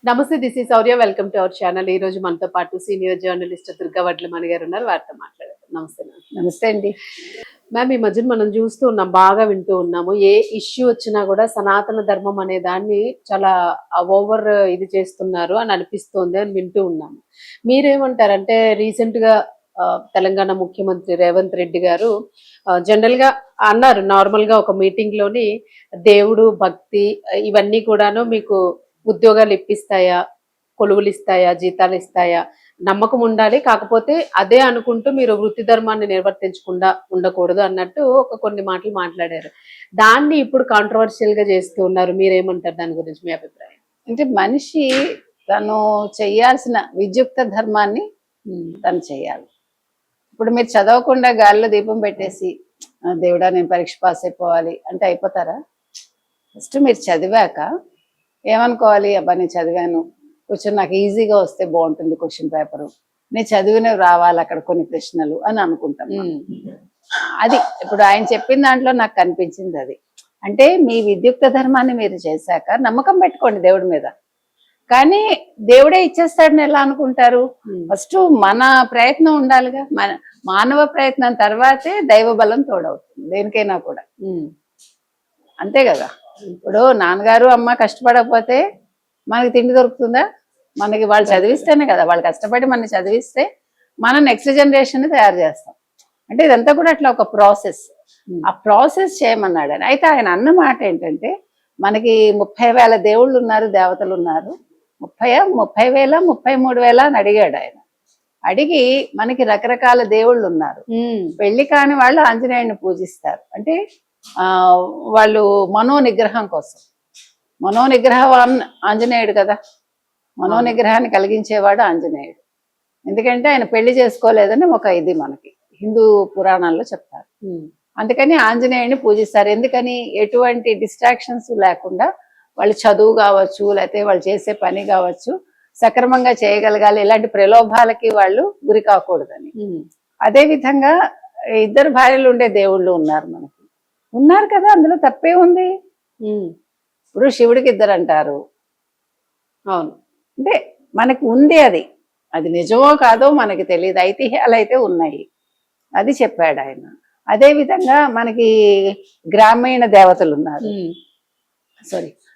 నమస్తే, this is Sourya. Welcome to our channel. ఈ రోజు మనతో పాటు సీనియర్ జర్నలిస్ట్ దుర్గా వడ్లమణి గారు ఉన్నారు. వారితో మాట్లాడదాం. నమస్తే మ్యామ్. నమస్తే అండి. మ్యామ్, ఈ మధ్యన మనం చూస్తూ ఉన్నాం, బాగా వింటూ ఉన్నాము. ఏ ఇష్యూ వచ్చినా కూడా సనాతన ధర్మం అనే దాన్ని చాలా ఓవర్ ఇది చేస్తున్నారు అని అనిపిస్తోంది అని వింటూ ఉన్నాము. మీరేమంటారంటే రీసెంట్ గా తెలంగాణ ముఖ్యమంత్రి రేవంత్ రెడ్డి గారు జనరల్ గా అన్నారు, నార్మల్ గా ఒక మీటింగ్ లోని దేవుడు భక్తి ఇవన్నీ కూడాను మీకు ఉద్యోగాలు ఇప్పిస్తాయా, కొలువులు ఇస్తాయా, జీతాలు ఇస్తాయా, నమ్మకం ఉండాలి. కాకపోతే అదే అనుకుంటూ మీరు వృత్తి ధర్మాన్ని నిర్వర్తించకుండా ఉండకూడదు అన్నట్టు కొన్ని మాటలు మాట్లాడారు. దాన్ని ఇప్పుడు కాంట్రవర్షియల్ గా చేస్తూ ఉన్నారు. మీరేమంటారు దాని గురించి, మీ అభిప్రాయం? అంటే మనిషి తను చేయాల్సిన విద్యుక్త ధర్మాన్ని తను చేయాలి. ఇప్పుడు మీరు చదవకుండా గాలిలో దీపం పెట్టేసి దేవుడా నేను పరీక్ష పాస్ అయిపోవాలి అంటే అయిపోతారా? ఫస్ట్ మీరు చదివాక ఏమనుకోవాలి, అబ్బా నేను చదివాను, కొంచెం నాకు ఈజీగా వస్తే బాగుంటుంది క్వశ్చన్ పేపరు, నేను చదివినవి రావాలి అక్కడ కొన్ని ప్రశ్నలు అని అనుకుంటాం. అది ఇప్పుడు ఆయన చెప్పిన దాంట్లో నాకు కనిపించింది అది. అంటే మీ విద్యుక్త ధర్మాన్ని మీరు చేశాక నమ్మకం పెట్టుకోండి దేవుడి మీద. కానీ దేవుడే ఇచ్చేస్తాడని ఎలా అనుకుంటారు? ఫస్ట్ మన ప్రయత్నం ఉండాలిగా. మన మానవ ప్రయత్నం తర్వాతే దైవ బలం తోడవుతుంది దేనికైనా కూడా. అంతే కదా. ఇప్పుడు నాన్నగారు అమ్మ కష్టపడకపోతే మనకి తిండి దొరుకుతుందా? మనకి వాళ్ళు చదివిస్తేనే కదా, వాళ్ళు కష్టపడి మనని చదివిస్తే మనం నెక్స్ట్ జనరేషన్ తయారు చేస్తాం. అంటే ఇదంతా కూడా అట్లా ఒక ప్రాసెస్. ఆ ప్రాసెస్ చేయమన్నాడు ఆయన. అయితే ఆయన అన్న మాట ఏంటంటే, మనకి 30,000 దేవుళ్ళు ఉన్నారు, దేవతలు ఉన్నారు. 30,000 33,000 అని అడిగాడు ఆయన. అడిగి మనకి రకరకాల దేవుళ్ళు ఉన్నారు. పెళ్లి కాని వాళ్ళు ఆంజనేయుడిని పూజిస్తారు. అంటే వాళ్ళు మనోనిగ్రహం కోసం. మనోనిగ్రహం ఆంజనేయుడు కదా, మనోనిగ్రహాన్ని కలిగించేవాడు ఆంజనేయుడు. ఎందుకంటే ఆయన పెళ్లి చేసుకోలేదని ఒక ఇది మనకి హిందూ పురాణాల్లో చెప్తారు. అందుకని ఆంజనేయుడిని పూజిస్తారు. ఎందుకని? ఎటువంటి డిస్ట్రాక్షన్స్ లేకుండా వాళ్ళు చదువు కావచ్చు, లేకపోతే వాళ్ళు చేసే పని కావచ్చు సక్రమంగా చేయగలగాలి, ఇలాంటి ప్రలోభాలకి వాళ్ళు గురి కాకూడదని. అదే విధంగా ఇద్దరు భార్యలు ఉండే దేవుళ్ళు ఉన్నారు మనకి, ఉన్నారు కదా, అందులో తప్పే ఉంది. ఇప్పుడు శివుడికి ఇద్దరు అంటారు. అవును, అంటే మనకి ఉంది అది. అది నిజమో కాదో మనకి తెలియదు, ఐతిహ్యాలు అయితే ఉన్నాయి. అది చెప్పాడు ఆయన. అదే విధంగా మనకి గ్రామీణ దేవతలు ఉన్నారు.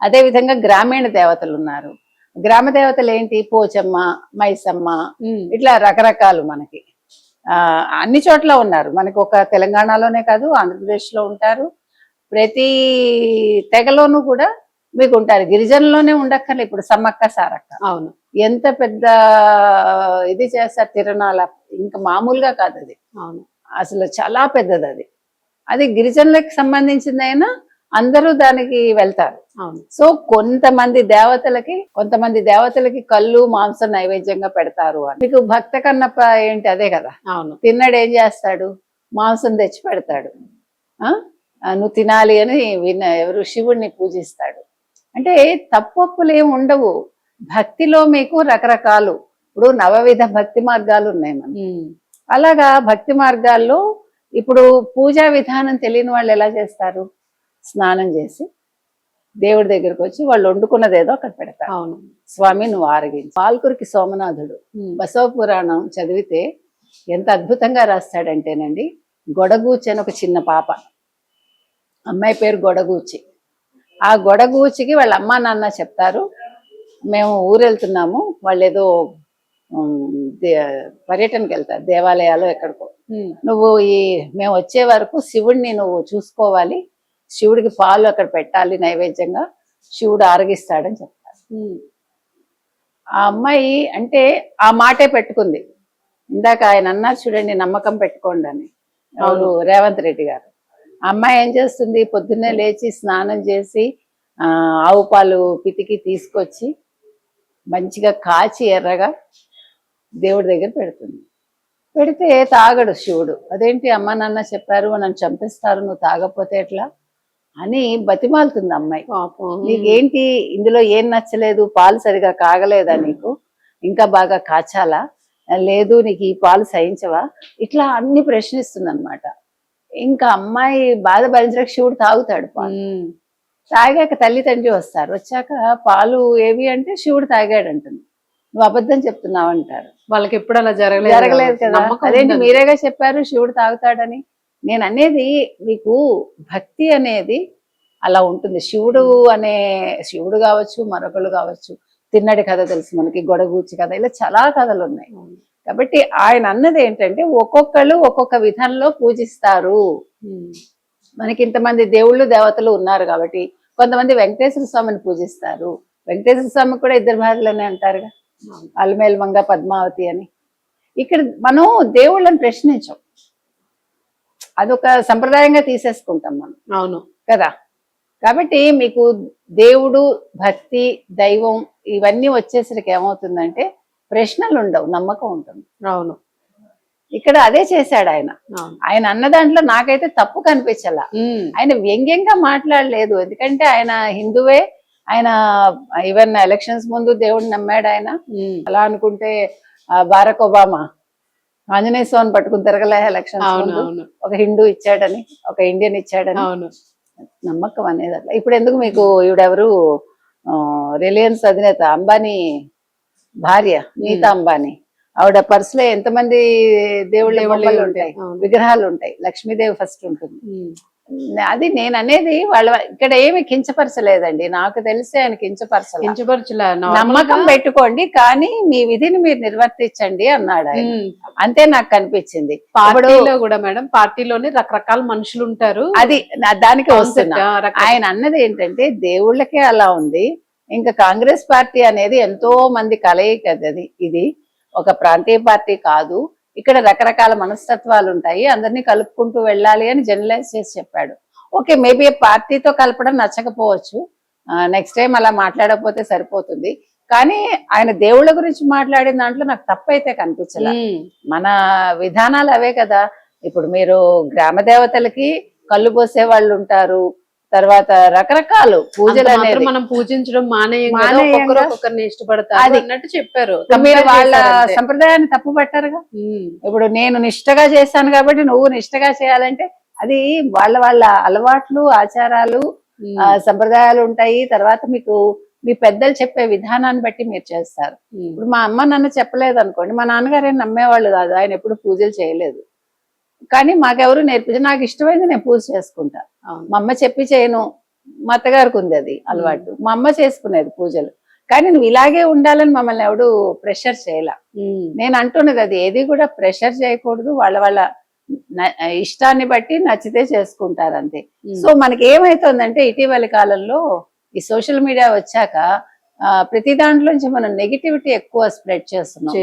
అదే విధంగా గ్రామీణ దేవతలు ఉన్నారు. గ్రామ దేవతలు ఏంటి? పోచమ్మ, మైసమ్మ, ఇట్లా రకరకాలు మనకి అన్ని చోట్ల ఉన్నారు. మనకి ఒక తెలంగాణలోనే కాదు, ఆంధ్రప్రదేశ్లో ఉంటారు. ప్రతి తెగలోనూ కూడా మీకు ఉంటారు. గిరిజనులోనే ఉండక్కర్లే. ఇప్పుడు సమ్మక్క సారక్క, అవును, ఎంత పెద్ద ఇది చేస్తారు తిరణాల, ఇంకా మామూలుగా కాదు అది. అవును, అసలు చాలా పెద్దది అది. అది గిరిజనులకు సంబంధించిందైనా అందరూ దానికి వెళ్తారు. సో కొంతమంది దేవతలకి కళ్ళు మాంసం నైవేద్యంగా పెడతారు అని. మీకు భక్త కన్నప్ప ఏంటి? అదే కదా. అవును, తిన్నాడు ఏం చేస్తాడు? మాంసం తెచ్చి పెడతాడు. నువ్వు తినాలి అని ఎవరు? శివుడిని పూజిస్తాడు. అంటే తప్పొప్పులు ఏమి ఉండవు. భక్తిలో మీకు రకరకాలు, ఇప్పుడు 9 భక్తి మార్గాలు ఉన్నాయి మనకి. అలాగా భక్తి మార్గాల్లో ఇప్పుడు పూజా విధానం తెలియని వాళ్ళు ఎలా చేస్తారు? స్నానం చేసి దేవుడి దగ్గరకు వచ్చి వాళ్ళు వండుకున్నదేదో అక్కడ పెడతారు. అవును, స్వామి నువ్వు ఆరగించు. పాల్కురికి సోమనాథుడు బసవ పురాణం చదివితే ఎంత అద్భుతంగా రాస్తాడంటేనండి, గొడగూచి అని ఒక చిన్న పాప, అమ్మాయి పేరు గొడగూచి. ఆ గొడగూచికి వాళ్ళ అమ్మా నాన్న చెప్తారు, మేము ఊరెళ్తున్నాము, వాళ్ళు ఏదో పర్యటనకి వెళ్తారు, దేవాలయాలు ఎక్కడికో, నువ్వు మేము వచ్చే వరకు శివుడిని నువ్వు చూసుకోవాలి, శివుడికి పాలు అక్కడ పెట్టాలి నైవేద్యంగా, శివుడు ఆరగిస్తాడని చెప్తారు. ఆ అమ్మాయి అంటే ఆ మాటే పెట్టుకుంది. ఇందాక ఆయన అన్నారు చూడండి, నమ్మకం పెట్టుకోండి అని. అవును, రేవంత్ రెడ్డి గారు. అమ్మాయి ఏం చేస్తుంది? పొద్దున్నే లేచి స్నానం చేసి ఆవు పాలు పితికి తీసుకొచ్చి మంచిగా కాచి ఎర్రగా దేవుడి దగ్గర పెడుతుంది. పెడితే తాగడు శివుడు. అదేంటి, అమ్మ నాన్న చెప్పారు నన్ను చంపిస్తారు, నువ్వు తాగపోతే ఎట్లా అని బతిమాలుతుంది అమ్మాయి. నీకేంటి ఇందులో ఏం నచ్చలేదు? పాలు సరిగా కాగలేదా నీకు? ఇంకా బాగా కాచాలా? లేదు నీకు ఈ పాలు సహించవా? ఇట్లా అన్ని ప్రశ్నిస్తుంది అనమాట. ఇంకా అమ్మాయి బాధ భరించడానికి శివుడు తాగుతాడు పాలు. తాగాక తల్లి తండ్రి వస్తారు, వచ్చాక పాలు ఏవి అంటే శివుడు తాగాడు అంటుంది, నువ్వు అబద్ధం చెప్తున్నావు అంటారు. వాళ్ళకి ఎప్పుడు అలా జరగలేదు జరగలేదు కాబట్టి. కదా, నమ్మకం అదేంటి ఉందంతే. మీరేగా చెప్పారు శివుడు తాగుతాడని. నేను అనేది మీకు భక్తి అనేది అలా ఉంటుంది. శివుడు అనే శివుడు కావచ్చు, మరొకళ్ళు కావచ్చు, తిన్నడి కథ తెలుసు మనకి, గొడగూచి కథ, ఇలా చాలా కథలు ఉన్నాయి. కాబట్టి ఆయన అన్నది ఏంటంటే ఒక్కొక్కళ్ళు ఒక్కొక్క విధంలో పూజిస్తారు. ఉమ్. మనకి ఇంతమంది దేవుళ్ళు దేవతలు ఉన్నారు కాబట్టి కొంతమంది వెంకటేశ్వర స్వామిని పూజిస్తారు. వెంకటేశ్వర స్వామి కూడా ఇద్దరు భార్యలనే అంటారుగా, అలమేల్మంగ పద్మావతి అని. ఇక్కడ మనం దేవుళ్ళని ప్రశ్నించాం, అదొక సంప్రదాయంగా తీసేసుకుంటాం మనం అవును కదా. కాబట్టి మీకు దేవుడు, భక్తి, దైవం ఇవన్నీ వచ్చేసరికి ఏమవుతుందంటే ప్రశ్నలు ఉండవు, నమ్మకం ఉంటుంది. అవును ఇక్కడ అదే చేశాడు ఆయన. అవును. ఆయన అన్న దాంట్లో నాకైతే తప్పు కనిపించలా. ఉమ్. ఆయన వ్యంగ్యంగా మాట్లాడలేదు, ఎందుకంటే ఆయన హిందువే. ఆయన ఈవెన్ ఎలక్షన్స్ ముందు దేవుడిని నమ్మాడు ఆయన. ఉమ్. అలా అనుకుంటే బారక్ ఒబామా ఆంజనేయ స్వామిని పట్టుకుని తిరగలే ఎలక్షన్స్ అవును ముందు, అవును ఒక హిందూ ఇచ్చాడని, ఒక ఇండియన్ ఇచ్చాడని. అవును. నమ్మకం అనేది అట్లా. ఇప్పుడు ఎందుకు మీకు ఈవిడెవరు రిలయన్స్ అధినేత అంబానీ భార్య నీతా అంబానీ, ఆవిడ పర్సులో ఎంతమంది దేవుళ్ళ బొమ్మలు ఉంటాయి, అవును. విగ్రహాలు ఉంటాయి, లక్ష్మీదేవి ఫస్ట్ ఉంటుంది. ఉమ్. అది నేను అనేది వాళ్ళ ఇక్కడ ఏమి కించపరచలేదండి, నాకు తెలిసి ఆయన కించపరచలేదు. కించపరచలా, నమ్మకం పెట్టుకోండి కానీ మీ విధిని మీరు నిర్వర్తించండి అన్నాడు ఆయన. అంతే నాకు కనిపించింది. పార్టీలో కూడా మేడం, పార్టీలోనే రకరకాల మనుషులు ఉంటారు. అది దానికి వస్తున్నా. ఆయన అన్నది ఏంటంటే దేవుళ్ళకే అలా ఉంది, ఇంకా కాంగ్రెస్ పార్టీ అనేది ఎంతో మంది కలయిక అది. ఇది ఒక ప్రాంతీయ పార్టీ కాదు, ఇక్కడ రకరకాల మనస్తత్వాలు ఉంటాయి, అందరినీ కలుపుకుంటూ వెళ్ళాలి అని జనరలైజ్ చేసి చెప్పాడు. ఓకే, మేబీ పార్టీతో కలపడం నచ్చకపోవచ్చు, నెక్స్ట్ టైం అలా మాట్లాడకపోతే సరిపోతుంది. కానీ ఆయన దేవుళ్ళ గురించి మాట్లాడిన దాంట్లో నాకు తప్పైతే కనిపించలే. మన విధానాలు అవే కదా. ఇప్పుడు మీరు గ్రామ దేవతలకి కళ్ళు పోసే వాళ్ళు ఉంటారు, తర్వాత రకరకాలు పూజలు అనేది మనం పూజించడం మానేయంగా ఒక్కొక్కరిని ఇష్టపడతారు అది అన్నట్టు చెప్పారు. మీరు వాళ్ళ సంప్రదాయాన్ని తప్పు పట్టారుగా. ఇప్పుడు నేను నిష్టగా చేశాను కాబట్టి నువ్వు నిష్టగా చేయాలంటే అది వాళ్ళ అలవాట్లు, ఆచారాలు, సంప్రదాయాలు ఉంటాయి. తర్వాత మీకు మీ పెద్దలు చెప్పే విధానాన్ని బట్టి మీరు చేస్తారు. ఇప్పుడు మా అమ్మ నన్ను చెప్పలేదు అనుకోండి, మా నాన్నగారు ఏం నమ్మేవాళ్ళు కాదు, ఆయన ఎప్పుడు పూజలు చేయలేదు. కానీ మాకెవరు నేర్పించారు, నాకు ఇష్టమైంది నేను పూజ చేసుకుంటా. మా అమ్మ చెప్పి చేయను, మా అత్తగారికి ఉంది అది అలవాటు, మా అమ్మ చేసుకునేది పూజలు. కానీ నువ్వు ఇలాగే ఉండాలని మమ్మల్ని ఎవడు ప్రెషర్ చేయలే. నేను అంటున్నది అది ఏది కూడా ప్రెషర్ చేయకూడదు, వాళ్ళ ఇష్టాన్ని బట్టి నచ్చితే చేసుకుంటారు అంతే. సో మనకి ఏమైతుందంటే ఇటీవలి కాలంలో ఈ సోషల్ మీడియా వచ్చాక ప్రతి దాంట్లోంచి మనం నెగిటివిటీ ఎక్కువ స్ప్రెడ్ చేస్తున్నాం,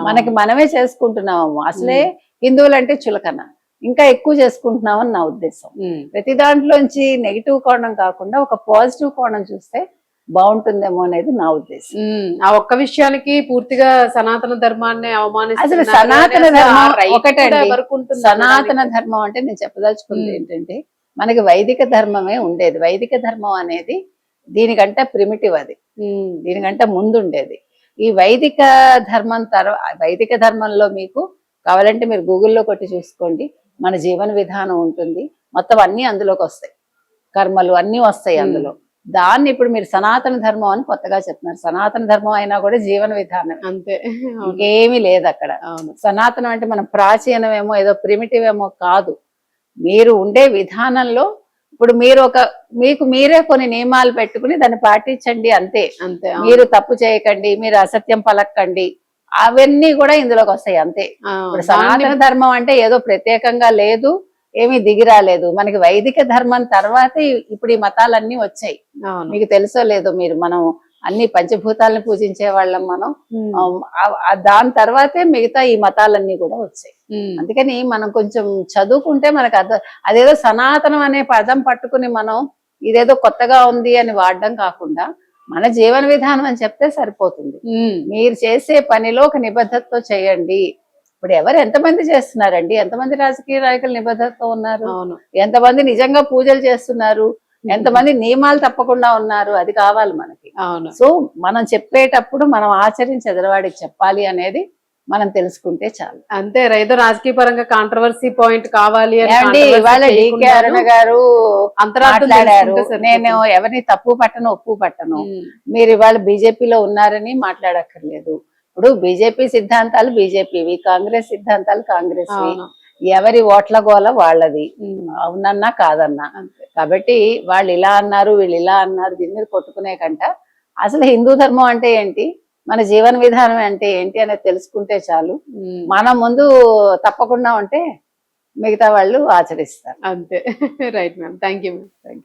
మనకి మనమే చేసుకుంటున్నాము. అసలే హిందువులు అంటే చులకన, ఇంకా ఎక్కువ చేసుకుంటున్నామని నా ఉద్దేశం. ప్రతి దాంట్లోంచి నెగిటివ్ కోణం కాకుండా ఒక పాజిటివ్ కోణం చూస్తే బాగుంటుందేమో అనేది నా ఉద్దేశం. ఆ ఒక్క విషయానికి పూర్తిగా సనాతన ధర్మాన్ని అవమానిస్తున్నారు. అసలు సనాతన ధర్మం ఒకటండి. సనాతన ధర్మం అంటే నేను చెప్పదలుచుకుంది ఏంటంటే మనకి వైదిక ధర్మమే ఉండేది. వైదిక ధర్మం అనేది దీనికంటే ప్రిమిటివ్, అది దీనికంటే ముందు ఉండేది. ఈ వైదిక ధర్మం వైదిక ధర్మంలో మీకు కావాలంటే మీరు గూగుల్లో కొట్టి చూసుకోండి, మన జీవన విధానం ఉంటుంది, మొత్తం అన్ని అందులోకి వస్తాయి, కర్మలు అన్ని వస్తాయి అందులో. దాన్ని ఇప్పుడు మీరు సనాతన ధర్మం అని కొత్తగా చెప్తున్నారు. సనాతన ధర్మం అయినా కూడా జీవన విధానం అంతే, ఇంకేమీ లేదు అక్కడ. సనాతనం అంటే మనం ప్రాచీనమేమో ఏదో ప్రిమిటివ్ ఏమో కాదు, మీరు ఉండే విధానంలో ఇప్పుడు మీరు మీకు మీరే కొన్ని నియమాలు పెట్టుకుని దాన్ని పాటించండి అంతే. మీరు తప్పు చేయకండి, మీరు అసత్యం పలకండి, అవన్నీ కూడా ఇందులోకి వస్తాయి అంతే. ఇప్పుడు సనాతన ధర్మం అంటే ఏదో ప్రత్యేకంగా లేదు, ఏమీ దిగిరాలేదు. మనకి వైదిక ధర్మం తర్వాతే ఇప్పుడు ఈ మతాలన్నీ వచ్చాయి. మీకు తెలుసో లేదో, మనం అన్ని పంచభూతాలను పూజించే వాళ్ళం మనం. దాని తర్వాతే మిగతా ఈ మతాలన్నీ కూడా వచ్చాయి. అందుకని మనం కొంచెం చదువుకుంటే మనకు అదేదో సనాతనం అనే పదం పట్టుకుని మనం ఇదేదో కొత్తగా ఉంది అని వాడడం కాకుండా మన జీవన విధానం అని చెప్తే సరిపోతుంది. మీరు చేసే పనిలో ఒక నిబద్ధతతో చేయండి. ఇప్పుడు ఎంతమంది చేస్తున్నారండి, ఎంతమంది రాజకీయ నాయకులు నిబద్ధతతో ఉన్నారు, ఎంతమంది నిజంగా పూజలు చేస్తున్నారు, ఎంతమంది నియమాలు తప్పకుండా ఉన్నారు, అది కావాలి మనకి. సో మనం చెప్పేటప్పుడు మనం ఆచరించి ఎదరవాడికి చెప్పాలి అనేది మనం తెలుసుకుంటే చాలు. అంతే ఏదో రాజకీయ పరంగా కాంట్రవర్సీ పాయింట్ కావాలి అని ఏమండి controversy ఇవాళ డికే చేయకుండాను అరుణ గారు అంతరార్థం మాట్లాడారు, తెలుసుకుంటే సరిపోతుంది. నేను ఎవరిని తప్పు పట్టను ఒప్పు పట్టను, ఉమ్, మీరు ఇవాళ బీజేపీలో ఉన్నారని మాట్లాడక్కర్లేదు. ఇప్పుడు బీజేపీ సిద్ధాంతాలు బీజేపీవి, కాంగ్రెస్ సిద్ధాంతాలు కాంగ్రెస్వి, అవును. ఎవరి ఓట్ల గోల వాళ్ళది, ఉమ్, అవునన్నా కాదన్నా. అంతే. కాబట్టి వాళ్ళు ఇలా అన్నారు వీళ్ళు ఇలా అన్నారు దీని మీద కొట్టుకునే కంట అసలు హిందూ ధర్మం అంటే ఏంటి, మన జీవన విధానం అంటే ఏంటి అనేది తెలుసుకుంటే చాలు. ఉమ్, మన ముందు తప్పకుండా ఉంటే మిగతా వాళ్ళు ఆచరిస్తారు. అంతే. Right ma'am, thank you ma'am.